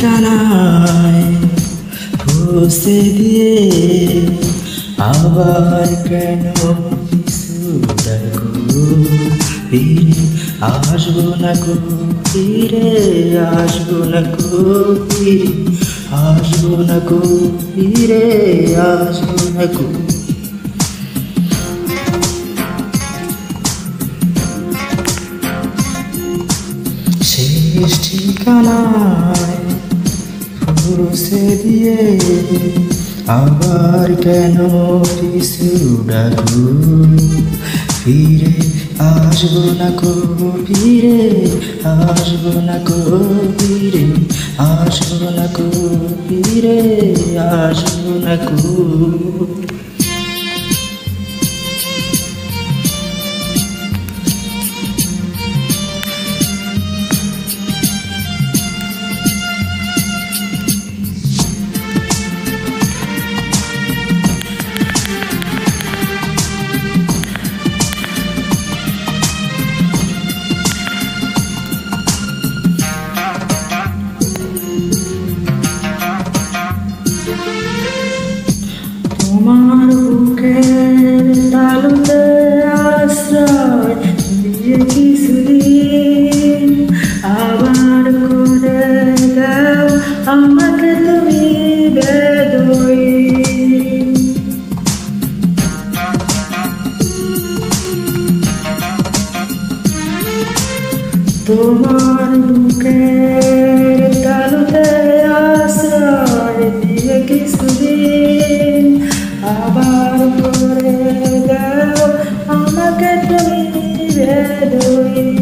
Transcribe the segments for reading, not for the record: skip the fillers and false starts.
ঠিকানায় পৌঁছে দিয়ে আবার কেন পিছু ডাকো? ফিরে আসবো না গো, ফিরে আসবো না গো, ফিরে আসবো না গো, ফিরে আসবো না গো। শেষ ঠিকানায় পৌঁছে দিয়ে আবার কেন পিছু ডাকো? ফিরে আসবো না গো, ফিরে আসবো না গো, ফিরে আসবো না গো, ফিরে আসবো না গো। তোমার বুকের তালুতে আশ্রয় দিয়ে কিছুদিন আবার করে দাও আমাকে তুমি বেদুইন। তোমার বুকের তালুতে আশ্রয় দিয়ে কিছুদিন আবার করে দাও আমাকে তুমি বেদুইন।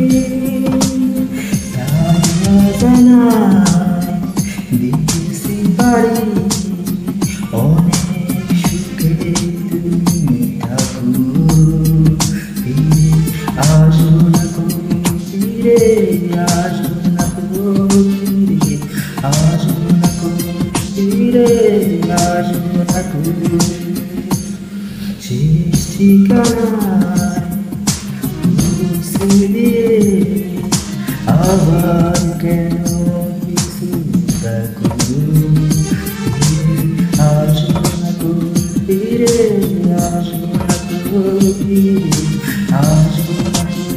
জানাই দিয়েছি বাড়ি অনেক সুখে তুমি থাকো। ফিরে আসবো না গো, ফিরে আসবো না গো, ফিরে আসবো না গো, ফিরে আসবো না গো। শেষ ঠিকানায় পৌঁছে দিয়ে আবার কেন পিছু ডাকো? ফিরে আসবো না গো, ফিরে আসবো না গো, ফিরে আসবো না গো,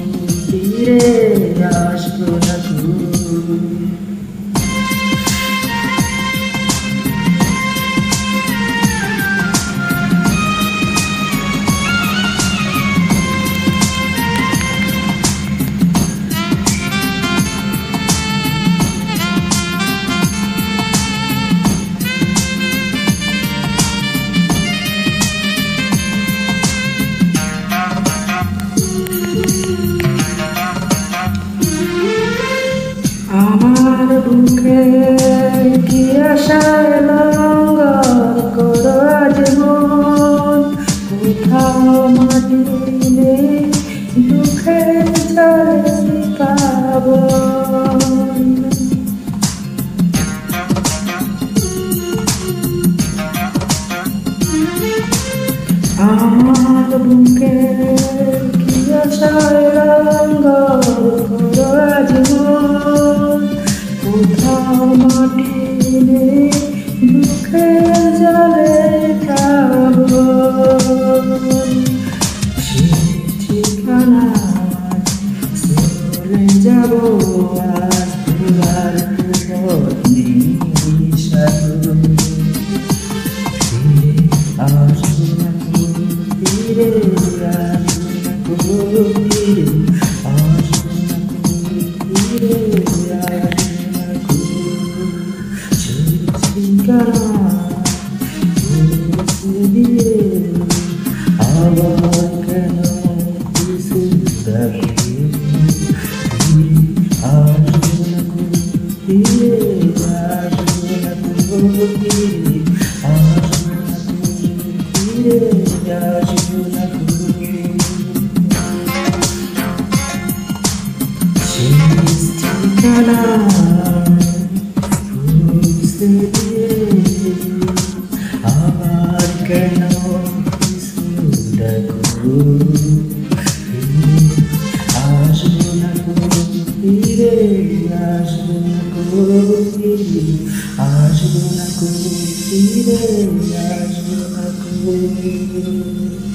ফিরে আসবো না গো। আমার বুকে কি আশায় লঙ্ঘন করো আজ মন, কোথাও মাটি নেই দুঃখের জলে পাবন। আমার বুকে কি আশায় লঙ্ঘন করো আজ মন, কোথাও মাটি নেই দুঃখের জলে প্লাবন। সেই ঠিকানায় চলে যাবো আজ দুবার নিশালো। ফিরে আসবো না গো, ফিরে আসবো না গো, ফিরে আসবো না গো, ফিরে আসবো না গো। শেষ ঠিকানায় পৌঁছে দিয়ে আবার কেন পিছু ডাকো? ফিরে আসবো না গো, ফিরে আসবো না গো, ফিরে আসবো না গো, ফিরে আসবো না গো। শেষ ঠিকানায় পৌঁছে দিয়ে আবার কেন পিছু ডাকো? ফিরে আসবো না গো, ফিরে আসবো না গো। আসবো না কো ফিরে আসবো না কো।